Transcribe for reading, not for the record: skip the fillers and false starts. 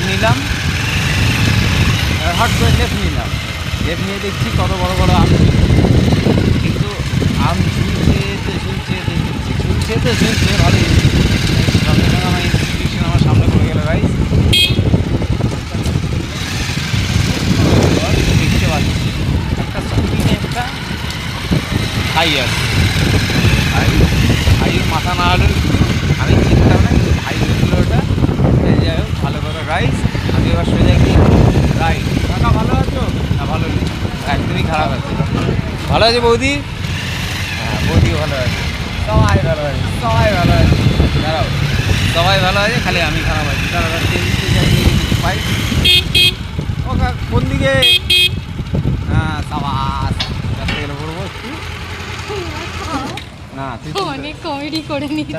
নিলাম, হট করে লেপ নিলাম, লেপ নিয়ে দেখছি কত বড় বড় আম ছিল। কিন্তু আম ঝুলছে ভালোই। সঙ্গে সঙ্গে আমার ইনস্টিটিউশন আমার সামনে পড়ে গেল গাইস। দেখতে পাচ্ছি একটা স্কুটিতে একটা হাই আছে, হাইয়ের মাথা না হলে আমি চিন্তা না, কিন্তু হাই হয়েছিল ওটা। যাই হোক, ভালো কথা গাইস। আমি এবার সোজা গিয়ে রাইট। কাকা ভালো আছো? না ভালো নেই, একদমই খারাপ আছে। ভালো আছে বৌদি? হ্যাঁ, বৌদিও ভালো আছে, সবাই ভালো আছে, সবাই ভালো আছে। দাঁড়াও, সবাই ভালো আছে, খালি আমি খারাপ আছি। দাঁড়াও, পাই ও কোন দিকে? হ্যাঁ, সাবাস। রাস্তা গেলে বলবো একটু না, তুই অনেক কমেডি করে নিচ্ছি।